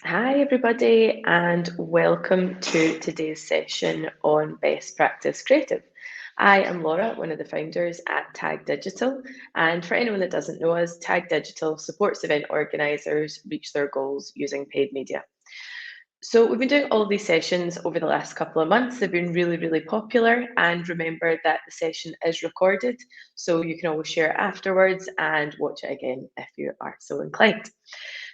Hi, everybody, and welcome to today's session on best practice creative. I am Laura, one of the founders at Tag Digital, and for anyone that doesn't know us, Tag Digital supports event organisers reach their goals using paid media. So we've been doing all of these sessions over the last couple of months. They've been really, really popular, and remember that the session is recorded, so you can always share it afterwards and watch it again if you are so inclined.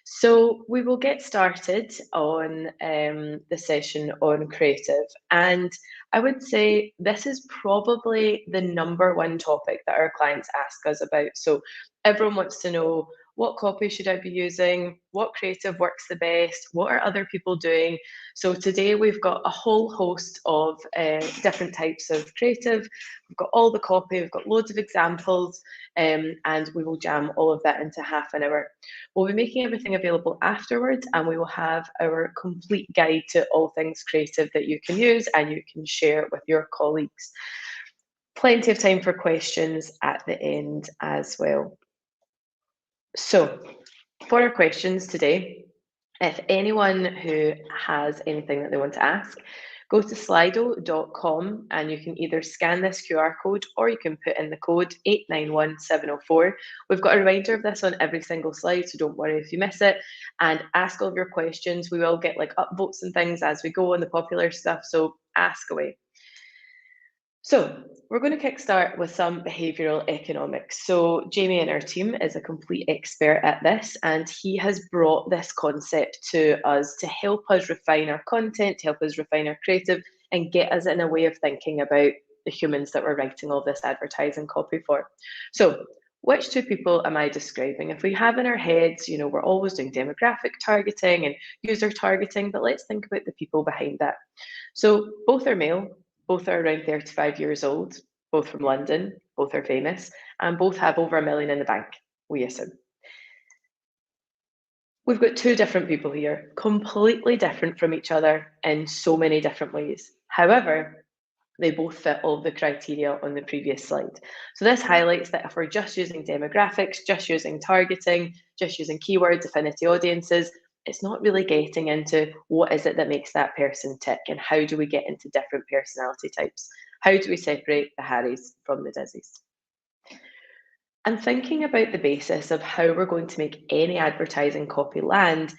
So we will get started on the session on creative. And I would say this is probably the number one topic that our clients ask us about. So everyone wants to know, what copy should I be using? What creative works the best? What are other people doing? So today we've got a whole host of different types of creative. We've got all the copy, we've got loads of examples, and we will jam all of that into half an hour. We'll be making everything available afterwards, and we will have our complete guide to all things creative that you can use and you can share with your colleagues. Plenty of time for questions at the end as well. So, for our questions today, if anyone who has anything that they want to ask, go to slido.com and you can either scan this QR code or you can put in the code 891704. We've got a reminder of this on every single slide, so don't worry if you miss it. And ask all of your questions. We will get like upvotes and things as we go on the popular stuff, so ask away. So we're going to kickstart with some behavioural economics. So Jamie in our team is a complete expert at this, and he has brought this concept to us to help us refine our content, to help us refine our creative, and get us in a way of thinking about the humans that we're writing all this advertising copy for. So which two people am I describing? If we have in our heads, we're always doing demographic targeting and user targeting, but let's think about the people behind that. So both are male, both are around 35 years old, both from London, both are famous, and both have over 1 million in the bank, we assume. We've got two different people here, completely different from each other in so many different ways. However, they both fit all the criteria on the previous slide. So this highlights that if we're just using demographics, just using targeting, just using keywords, affinity audiences, it's not really getting into what is it that makes that person tick and how do we get into different personality types? How do we separate the Harrys from the Dizzies? And thinking about the basis of how we're going to make any advertising copy land,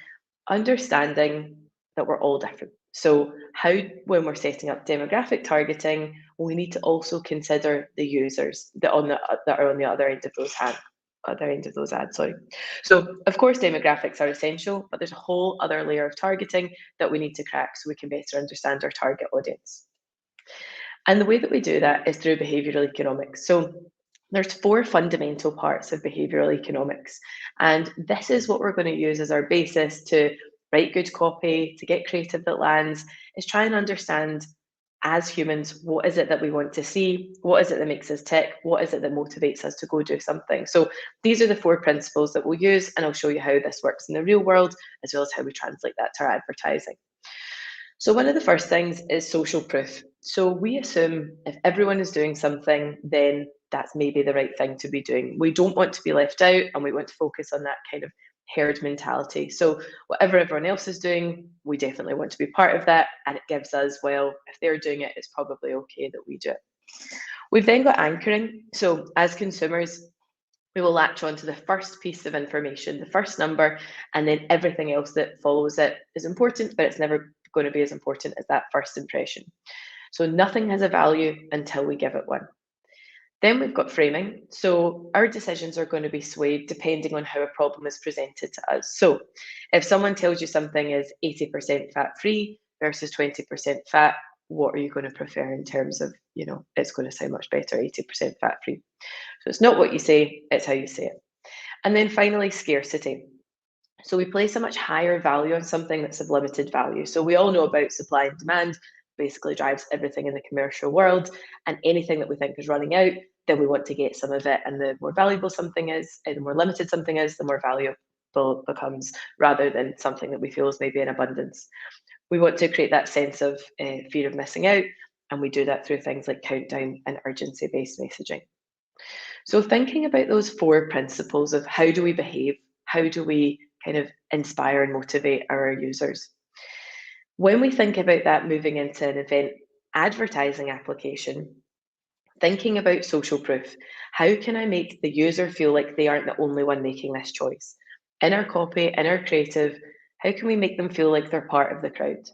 understanding that we're all different. So, how, when we're setting up demographic targeting, we need to also consider the users that are on the other end of those ads. Sorry. So, of course, demographics are essential, but there's a whole other layer of targeting that we need to crack so we can better understand our target audience. And the way that we do that is through behavioural economics. So there's four fundamental parts of behavioural economics. And this is what we're going to use as our basis to write good copy, to get creative that lands, is try and understand as humans, what is it that we want to see? What is it that makes us tick? What is it that motivates us to go do something? So these are the four principles that we'll use, and I'll show you how this works in the real world, as well as how we translate that to our advertising. So one of the first things is social proof. So we assume if everyone is doing something, then that's maybe the right thing to be doing. We don't want to be left out, and we want to focus on that kind of herd mentality. So whatever everyone else is doing, we definitely want to be part of that. And it gives us, well, if they're doing it, it's probably okay that we do it. We've then got anchoring. So as consumers, we will latch on to the first piece of information, the first number, and then everything else that follows it is important, but it's never going to be as important as that first impression. So nothing has a value until we give it one. Then we've got framing. So our decisions are going to be swayed depending on how a problem is presented to us. So if someone tells you something is 80% fat free versus 20% fat, what are you going to prefer in terms of, it's going to sound much better, 80% fat free. So it's not what you say, it's how you say it. And then finally, scarcity. So we place a much higher value on something that's of limited value. So we all know about supply and demand, basically drives everything in the commercial world, and anything that we think is running out, then we want to get some of it. And the more valuable something is, the more limited something is, the more valuable it becomes, rather than something that we feel is maybe in abundance. We want to create that sense of fear of missing out, and we do that through things like countdown and urgency-based messaging. So thinking about those four principles of how do we behave, how do we kind of inspire and motivate our users. When we think about that moving into an event advertising application, thinking about social proof, how can I make the user feel like they aren't the only one making this choice? In our copy, in our creative, how can we make them feel like they're part of the crowd?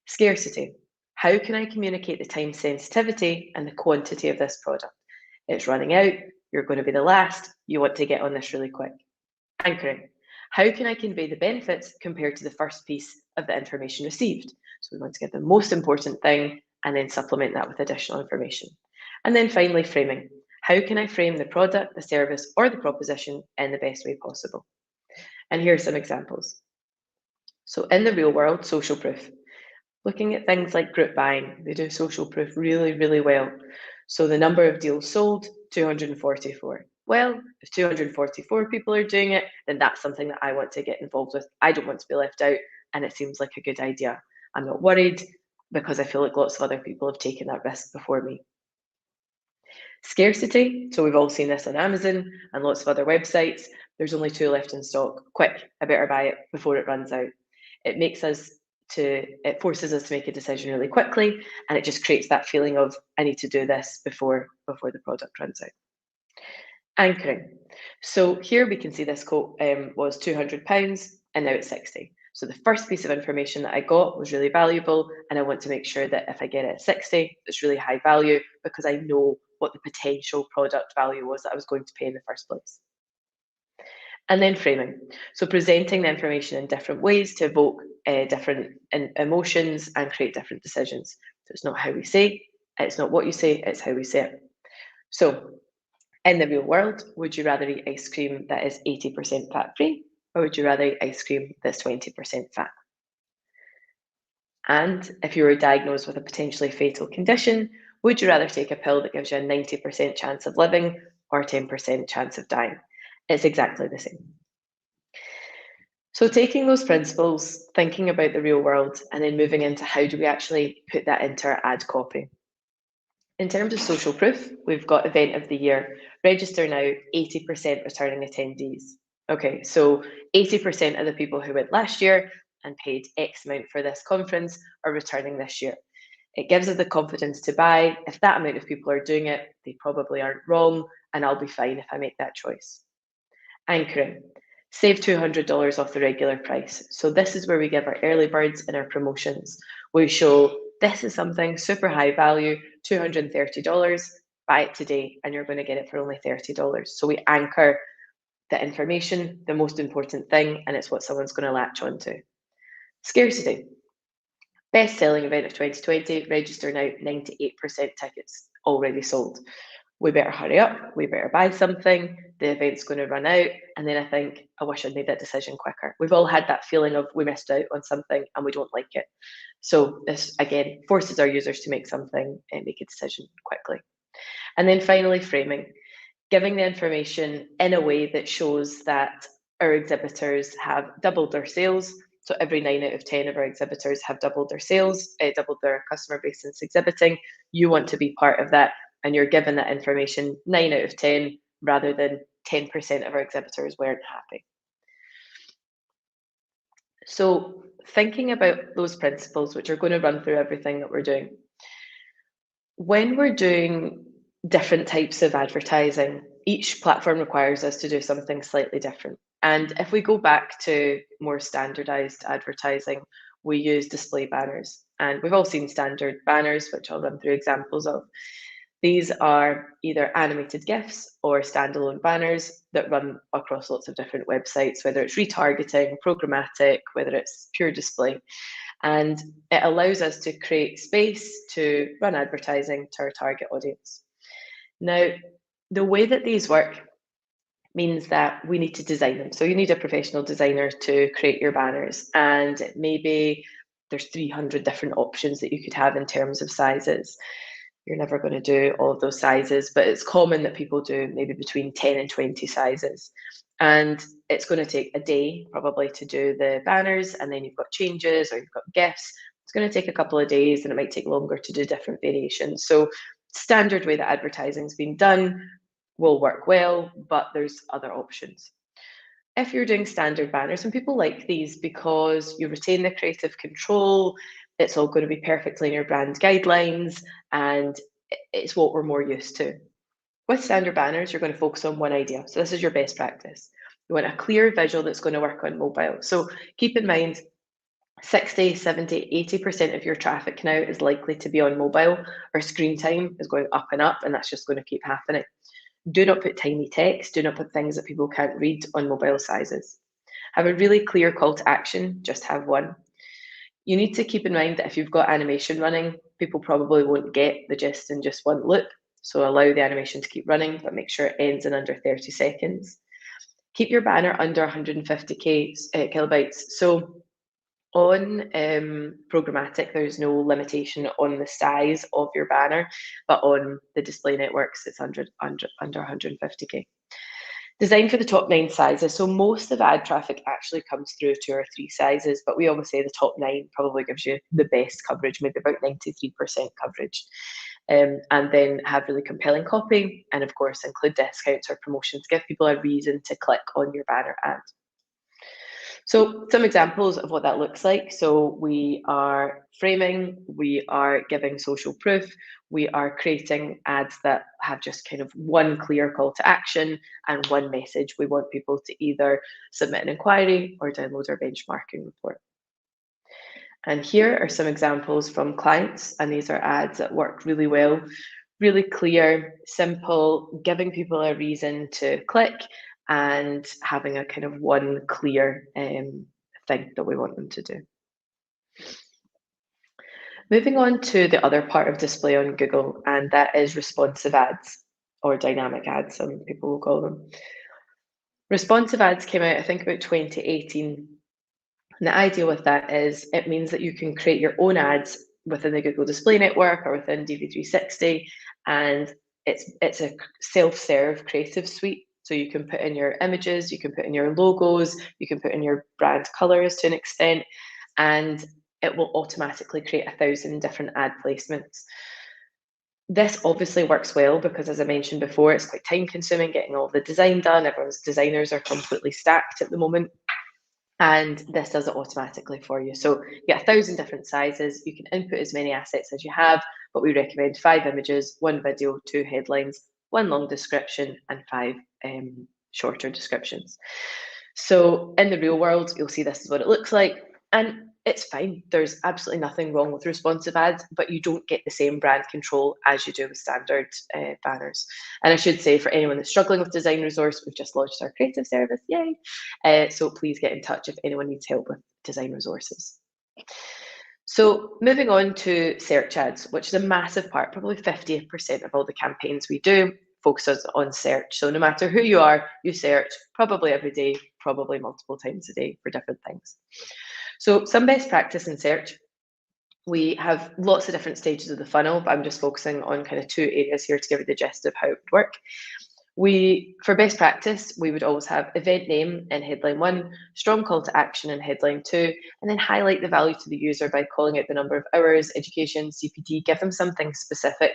Scarcity. How can I communicate the time sensitivity and the quantity of this product? It's running out, you're going to be the last, you want to get on this really quick. Anchoring. How can I convey the benefits compared to the first piece of the information received? So we want to give the most important thing and then supplement that with additional information. And then finally, framing. How can I frame the product, the service, or the proposition in the best way possible? And here are some examples. So in the real world, social proof. Looking at things like group buying, they do social proof really, really well. So the number of deals sold, 244. Well, if 244 people are doing it, then that's something that I want to get involved with. I don't want to be left out, and it seems like a good idea. I'm not worried because I feel like lots of other people have taken that risk before me. Scarcity, so we've all seen this on Amazon and lots of other websites. There's only 2 left in stock. Quick, I better buy it before it runs out. It forces us to make a decision really quickly, and it just creates that feeling of I need to do this before the product runs out. Anchoring. So here we can see this quote was £200 and now it's 60. So the first piece of information that I got was really valuable, and I want to make sure that if I get it at 60, it's really high value because I know what the potential product value was that I was going to pay in the first place. And then framing. So presenting the information in different ways to evoke different emotions and create different decisions. So it's not how we say, it's not what you say, it's how we say it. So in the real world, would you rather eat ice cream that is 80% fat free, or would you rather eat ice cream that's 20% fat? And if you were diagnosed with a potentially fatal condition, would you rather take a pill that gives you a 90% chance of living or a 10% chance of dying? It's exactly the same. So taking those principles, thinking about the real world, and then moving into how do we actually put that into our ad copy. In terms of social proof, we've got event of the year. Register now, 80% returning attendees. Okay, so 80% of the people who went last year and paid X amount for this conference are returning this year. It gives us the confidence to buy. If that amount of people are doing it, they probably aren't wrong, and I'll be fine if I make that choice. Anchoring. Save $200 off the regular price. So this is where we give our early birds and our promotions. We show this is something super high value, $230, buy it today, and you're going to get it for only $30. So we anchor the information, the most important thing, and it's what someone's going to latch onto. Scarcity. Best-selling event of 2020, register now, 98% tickets already sold. We better hurry up, we better buy something, the event's going to run out, and then I think, I wish I'd made that decision quicker. We've all had that feeling of we missed out on something and we don't like it. So this, again, forces our users to make something and make a decision quickly. And then finally, framing. Giving the information in a way that shows that our exhibitors have doubled their sales. So every 9 out of 10 of our exhibitors have doubled their sales, doubled their customer base since exhibiting. You want to be part of that, and you're given that information 9 out of 10 rather than 10% of our exhibitors weren't happy. So thinking about those principles, which are going to run through everything that we're doing. When we're doing different types of advertising, each platform requires us to do something slightly different. And if we go back to more standardized advertising, we use display banners. And we've all seen standard banners, which I'll run through examples of. These are either animated GIFs or standalone banners that run across lots of different websites, whether it's retargeting, programmatic, whether it's pure display. And it allows us to create space to run advertising to our target audience. Now, the way that these work means that we need to design them. So you need a professional designer to create your banners, and maybe there's 300 different options that you could have in terms of sizes. You're never going to do all of those sizes, but it's common that people do maybe between 10 and 20 sizes. And it's going to take a day probably to do the banners, and then you've got changes or you've got GIFs. It's going to take a couple of days, and it might take longer to do different variations. So standard way that advertising's been done will work well, but there's other options. if you're doing standard banners, and people like these because you retain the creative control, it's all going to be perfectly in your brand guidelines, and it's what we're more used to. With standard banners, you're going to focus on one idea. So this is your best practice. You want a clear visual that's going to work on mobile. So keep in mind, 60, 70, 80% of your traffic now is likely to be on mobile, or screen time is going up, and that's just going to keep happening. Do not put tiny text, do not put things that people can't read on mobile sizes. Have a really clear call to action, just have one. You need to keep in mind that if you've got animation running, people probably won't get the gist in just one loop. So allow the animation to keep running, but make sure it ends in under 30 seconds. Keep your banner under 150 kilobytes. So on programmatic, there's no limitation on the size of your banner, but on the display networks, it's under 150k. Designed for the top 9 sizes. So most of ad traffic actually comes through 2 or 3 sizes, but we always say the top 9 probably gives you the best coverage, maybe about 93% coverage. And then have really compelling copy, and of course include discounts or promotions, give people a reason to click on your banner ad. So some examples of what that looks like. So we are framing, we are giving social proof, we are creating ads that have just kind of one clear call to action and one message. We want people to either submit an inquiry or download our benchmarking report. And here are some examples from clients, and these are ads that work really well, really clear, simple, giving people a reason to click, and having a kind of one clear thing that we want them to do. Moving on to the other part of display on Google, and that is responsive ads, or dynamic ads, some people will call them. Responsive ads came out, I think, about 2018. And the idea with that is it means that you can create your own ads within the Google Display Network or within DV360, and it's a self-serve creative suite. So you can put in your images, you can put in your logos, you can put in your brand colors to an extent, and it will automatically create 1,000 different ad placements. This obviously works well because, as I mentioned before, it's quite time consuming getting all the design done. Everyone's designers are completely stacked at the moment, and this does it automatically for you. So you get 1,000 different sizes. You can input as many assets as you have, but we recommend 5 images, 1 video, 2 headlines, 1 long description, and 5 shorter descriptions. So in the real world, you'll see this is what it looks like, and it's fine. There's absolutely nothing wrong with responsive ads, but you don't get the same brand control as you do with standard banners. And I should say, for anyone that's struggling with design resource, we've just launched our creative service, yay! So please get in touch if anyone needs help with design resources. So moving on to search ads, which is a massive part, probably 50% of all the campaigns we do focuses on search. So no matter who you are, you search probably every day, probably multiple times a day for different things. So some best practice in search. We have lots of different stages of the funnel, but I'm just focusing on kind of 2 areas here to give you the gist of how it would work. For best practice, we would always have event name in headline 1, strong call to action in headline 2, and then highlight the value to the user by calling out the number of hours, education, CPD, give them something specific.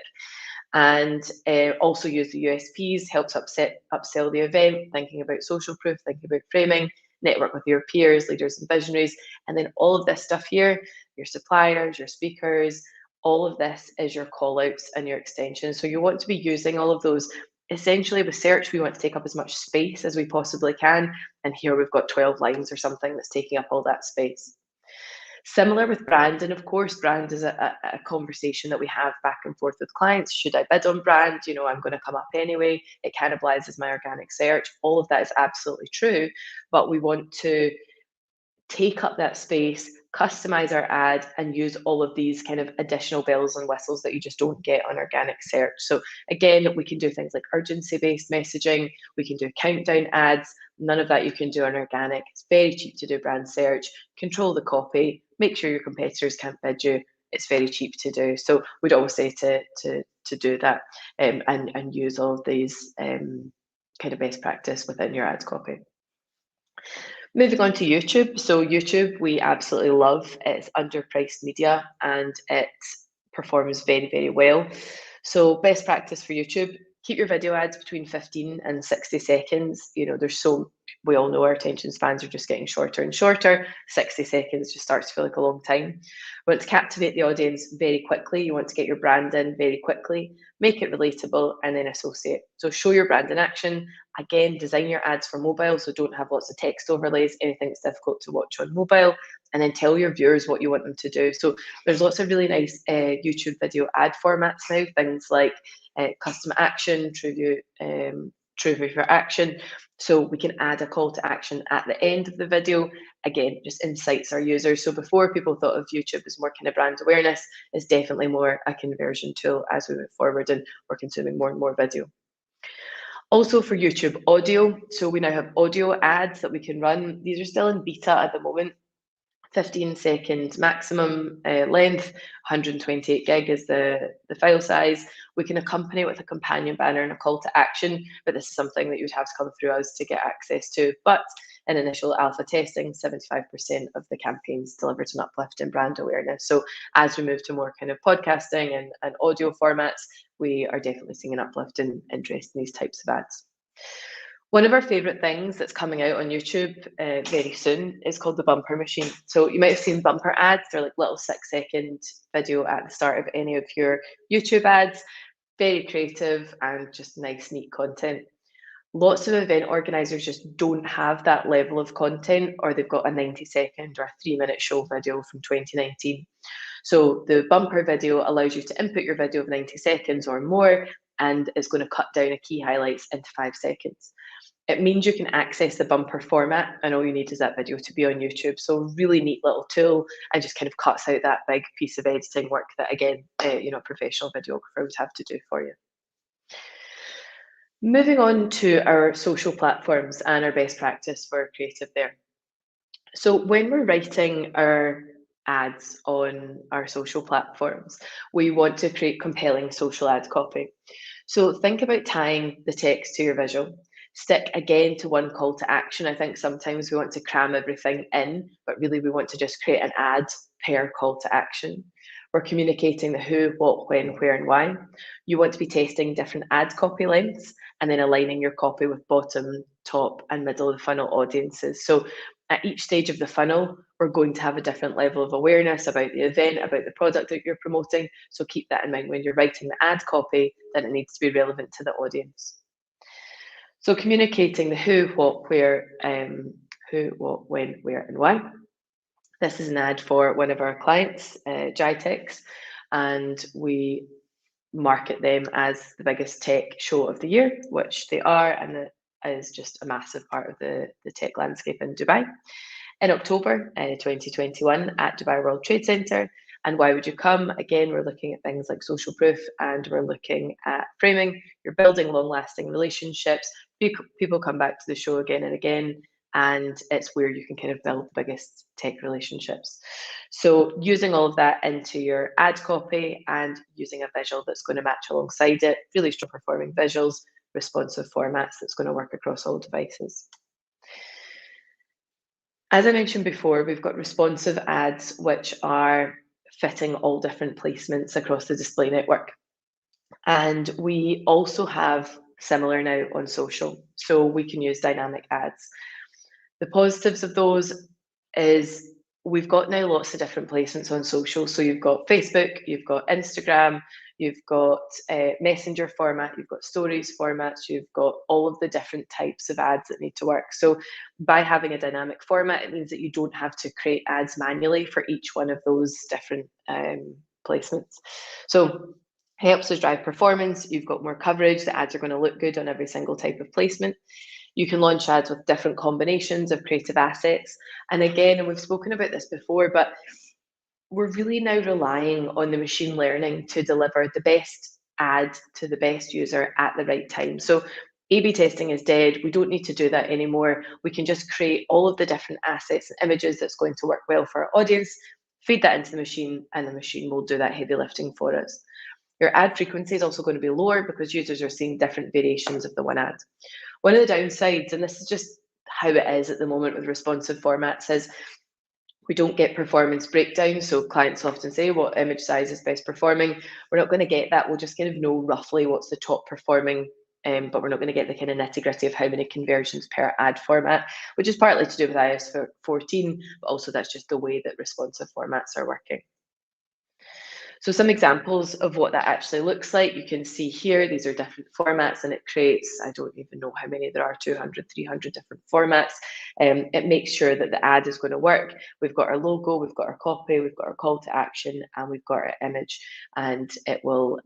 And also use the USPs, helps upsell the event, thinking about social proof, thinking about framing, network with your peers, leaders and visionaries, and then all of this stuff here, your suppliers, your speakers, all of this is your call outs and your extensions. So you want to be using all of those. Essentially with search, we want to take up as much space as we possibly can. And here we've got 12 lines or something that's taking up all that space. Similar with brand, and of course, brand is a conversation that we have back and forth with clients. Should I bid on brand? You know, I'm going to come up anyway. It cannibalizes my organic search. All of that is absolutely true, but we want to take up that space, customize our ad, and use all of these kind of additional bells and whistles that you just don't get on organic search. So again, we can do things like urgency-based messaging, we can do countdown ads, none of that you can do on organic. It's very cheap to do brand search, control the copy, make sure your competitors can't bid you, it's very cheap to do. So we'd always say to do that and use all of these kind of best practice within your ad copy. Moving on to YouTube. So YouTube, we absolutely love. It's underpriced media and it performs very, very well. So best practice for YouTube, keep your video ads between 15 and 60 seconds. You know, there's so we all know our attention spans are just getting shorter and shorter. 60 seconds just starts to feel like a long time. You want to captivate the audience very quickly. You want to get your brand in very quickly, make it relatable, and then associate. So show your brand in action. Again, design your ads for mobile, so don't have lots of text overlays, anything that's difficult to watch on mobile, and then tell your viewers what you want them to do. So there's lots of really nice YouTube video ad formats now, things like custom action, true view for action. So we can add a call to action at the end of the video. Again, just insights our users. So before, people thought of YouTube as more kind of brand awareness, it's definitely more a conversion tool as we move forward and we're consuming more and more video. Also for YouTube audio, so we now have audio ads that we can run. These are still in beta at the moment. 15-second maximum length, 128 gig is the file size. We can accompany it with a companion banner and a call to action, but this is something that you'd have to come through us to get access to. But in initial alpha testing, 75% of the campaigns delivered an uplift in brand awareness. So as we move to more kind of podcasting and audio formats, we are definitely seeing an uplift in interest in these types of ads. One of our favourite things that's coming out on YouTube very soon is called the bumper machine. So you might have seen bumper ads. They're like little 6-second video at the start of any of your YouTube ads. Very creative and just nice, neat content. Lots of event organisers just don't have that level of content, or they've got a 90-second or a 3-minute show video from 2019. So the bumper video allows you to input your video of 90 seconds or more, and it's going to cut down a key highlights into 5 seconds. It means you can access the bumper format, and all you need is that video to be on YouTube. So really neat little tool, and just kind of cuts out that big piece of editing work that, again, a professional videographer would have to do for you. Moving on to our social platforms and our best practice for creative there. So when we're writing our ads on our social platforms, we want to create compelling social ad copy. So think about tying the text to your visual. Stick again to one call to action. I think sometimes we want to cram everything in, but really we want to just create an ad per call to action. We're communicating the who, what, when, where, and why. You want to be testing different ad copy lengths and then aligning your copy with bottom, top, and middle of the funnel audiences. So at each stage of the funnel, we're going to have a different level of awareness about the event, about the product that you're promoting. So keep that in mind when you're writing the ad copy, that it needs to be relevant to the audience. So communicating the who, what, where, who, what, when, where, and why. This is an ad for one of our clients, Jitex, and we market them as the biggest tech show of the year, which they are, and it is just a massive part of the tech landscape in Dubai. In October 2021 at Dubai World Trade Center. And why would you come? Again, we're looking at things like social proof, and we're looking at framing. You're building long-lasting relationships. People come back to the show again and again, and it's where you can kind of build the biggest tech relationships. So using all of that into your ad copy and using a visual that's going to match alongside it, really strong performing visuals, responsive formats that's going to work across all devices. As I mentioned before, we've got responsive ads which are fitting all different placements across the display network. And we also have similar now on social, so we can use dynamic ads. The positives of those is we've got now lots of different placements on social. So you've got Facebook, you've got Instagram, you've got messenger format, you've got stories formats, you've got all of the different types of ads that need to work. So by having a dynamic format, it means that you don't have to create ads manually for each one of those different placements. So helps us drive performance. You've got more coverage. The ads are going to look good on every single type of placement. You can launch ads with different combinations of creative assets. And again, and we've spoken about this before, but we're really now relying on the machine learning to deliver the best ad to the best user at the right time. So A/B testing is dead. We don't need to do that anymore. We can just create all of the different assets and images that's going to work well for our audience, feed that into the machine, and the machine will do that heavy lifting for us. Your ad frequency is also going to be lower because users are seeing different variations of the one ad. One of the downsides, and this is just how it is at the moment with responsive formats, is we don't get performance breakdowns. So clients often say, what image size is best performing? We're not going to get that. We'll just kind of know roughly what's the top performing but we're not going to get the kind of nitty-gritty of how many conversions per ad format, which is partly to do with iOS 14, but also that's just the way that responsive formats are working. So some examples of what that actually looks like, you can see here, these are different formats, and it creates, I don't even know how many there are, 200, 300 different formats. It makes sure that the ad is going to work. We've got our logo, we've got our copy, we've got our call to action, and we've got our image, and it will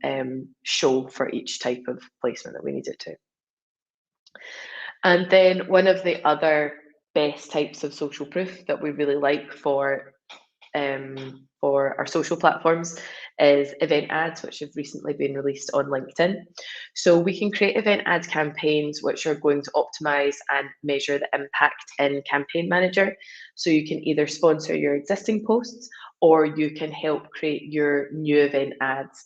show for each type of placement that we need it to. And then one of the other best types of social proof that we really like for our social platforms is event ads, which have recently been released on LinkedIn. So we can create event ad campaigns which are going to optimize and measure the impact in Campaign Manager. So you can either sponsor your existing posts or you can help create your new event ads.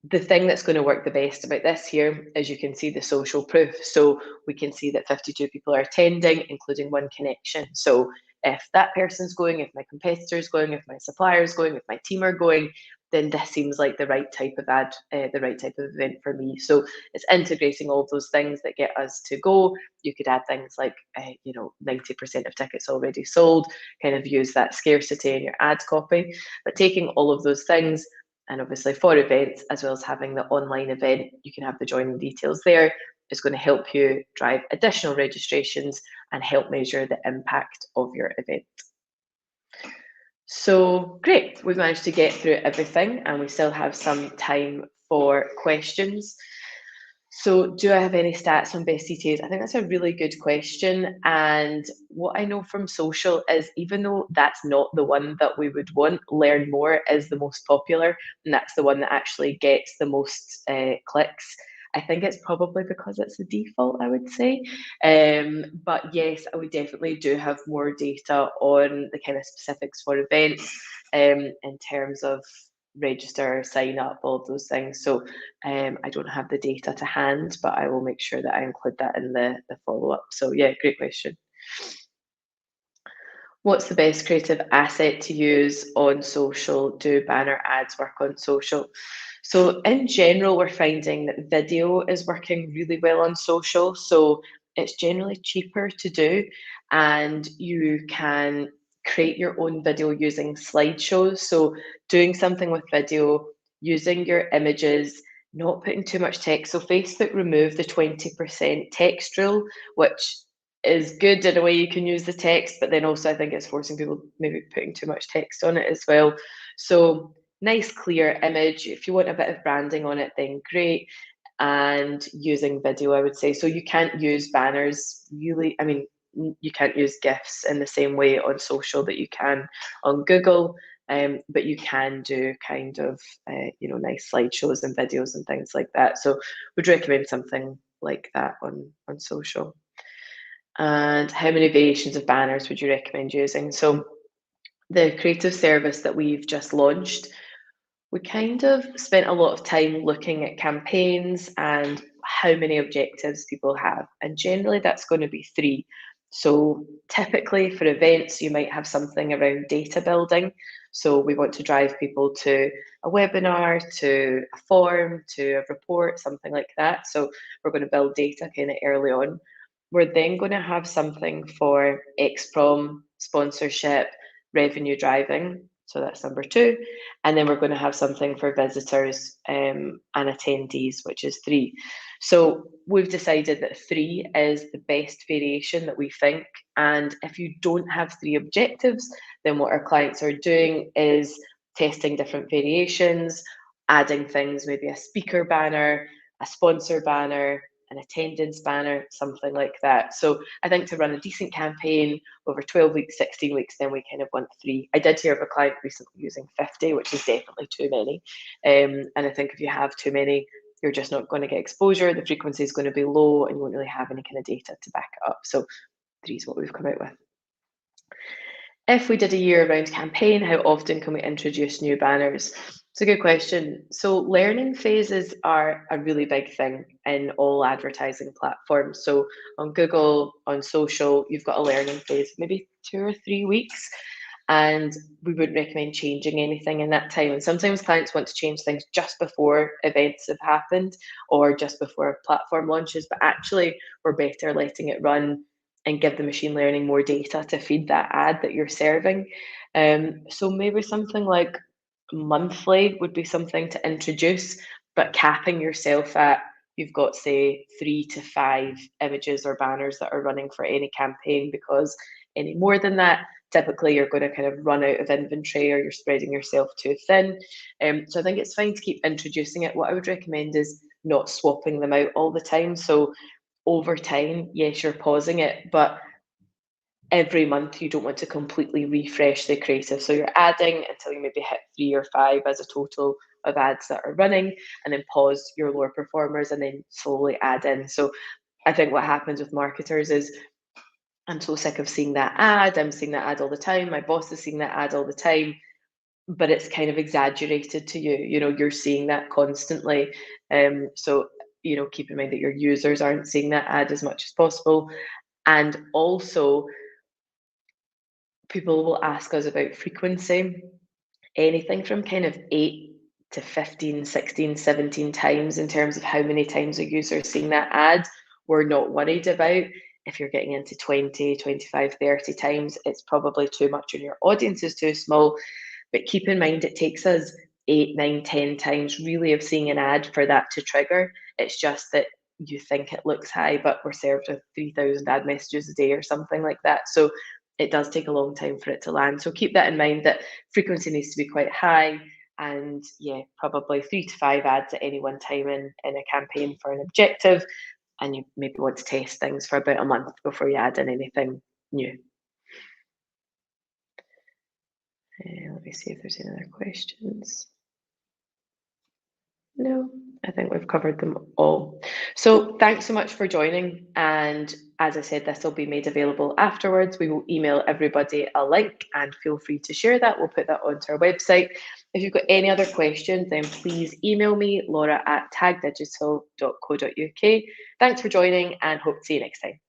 The thing that's going to work the best about this here is you can see the social proof. So we can see that 52 people are attending, including one connection. So if that person's going, if my competitor's going, if my supplier's going, if my team are going, then this seems like the right type of ad, the right type of event for me. So it's integrating all of those things that get us to go. You could add things like, 90% of tickets already sold, kind of use that scarcity in your ad copy. But taking all of those things, and obviously for events, as well as having the online event, you can have the joining details there. It's going to help you drive additional registrations and help measure the impact of your event. So great, we've managed to get through everything and we still have some time for questions. So do I have any stats on best CTAs? I think that's a really good question. And what I know from social is, even though that's not the one that we would want, Learn More is the most popular, and that's the one that actually gets the most clicks. I think it's probably because it's the default, I would say. But yes, I would definitely do have more data on the kind of specifics for events in terms of register, sign up, all of those things. So I don't have the data to hand, but I will make sure that I include that in the follow-up. So yeah, great question. What's the best creative asset to use on social? Do banner ads work on social? So in general, we're finding that video is working really well on social. So it's generally cheaper to do, and you can create your own video using slideshows. So doing something with video, using your images, not putting too much text. So Facebook removed the 20% text rule, which is good in a way. You can use the text, but then also I think it's forcing people maybe putting too much text on it as well. So nice clear image. If you want a bit of branding on it, then great. And using video, I would say. So you can't use banners really. I mean, you can't use GIFs in the same way on social that you can on Google, but you can do kind of nice slideshows and videos and things like that. So would recommend something like that on social. And how many variations of banners would you recommend using? So the creative service that we've just launched, we kind of spent a lot of time looking at campaigns and how many objectives people have. And generally that's going to be 3. So typically for events, you might have something around data building. So we want to drive people to a webinar, to a form, to a report, something like that. So we're going to build data kind of early on. We're then going to have something for XProm, sponsorship, revenue driving. So that's number 2. And then we're going to have something for visitors and attendees, which is 3. So we've decided that 3 is the best variation that we think. And if you don't have 3 objectives, then what our clients are doing is testing different variations, adding things, maybe a speaker banner, a sponsor banner, an attendance banner, something like that. So I think to run a decent campaign over 12 weeks, 16 weeks, then we kind of want 3. I did hear of a client recently using 50, which is definitely too many. And I think if you have too many, you're just not going to get exposure. The frequency is going to be low and you won't really have any kind of data to back it up. So 3 is what we've come out with. If we did a year-round campaign, how often can we introduce new banners? It's a good question. So learning phases are a really big thing in all advertising platforms. So on Google, on social, you've got a learning phase, maybe 2 or 3 weeks. and we wouldn't recommend changing anything in that time. And sometimes clients want to change things just before events have happened or just before a platform launches, but actually we're better letting it run and give the machine learning more data to feed that ad that you're serving. So maybe something like monthly would be something to introduce, but capping yourself at you've got, say, 3 to 5 images or banners that are running for any campaign, because any more than that, typically you're going to kind of run out of inventory or you're spreading yourself too thin. So I think it's fine to keep introducing it. What I would recommend is not swapping them out all the time. So over time, yes, you're pausing it, but every month you don't want to completely refresh the creative. So you're adding until you maybe hit 3 or 5 as a total of ads that are running, and then pause your lower performers and then slowly add in. So I think what happens with marketers is, I'm so sick of seeing that ad. I'm seeing that ad all the time. My boss is seeing that ad all the time, but it's kind of exaggerated to you. You know, you're seeing that constantly. So, keep in mind that your users aren't seeing that ad as much as possible. And also, people will ask us about frequency, anything from kind of 8 to 15, 16, 17 times in terms of how many times a user is seeing that ad. We're not worried about. If you're getting into 20, 25, 30 times, it's probably too much and your audience is too small. But keep in mind, it takes us 8, 9, 10 times really of seeing an ad for that to trigger. It's just that you think it looks high, but we're served with 3,000 ad messages a day or something like that. So it does take a long time for it to land. So keep that in mind, that frequency needs to be quite high. And yeah, probably 3 to 5 ads at any one time in a campaign for an objective. And you maybe want to test things for about a month before you add in anything new. Let me see if there's any other questions. No, I think we've covered them all. So thanks so much for joining. And as I said, this will be made available afterwards. We will email everybody a link, and feel free to share that. We'll put that onto our website. If you've got any other questions, then please email me, laura@tagdigital.co.uk. Thanks for joining, and hope to see you next time.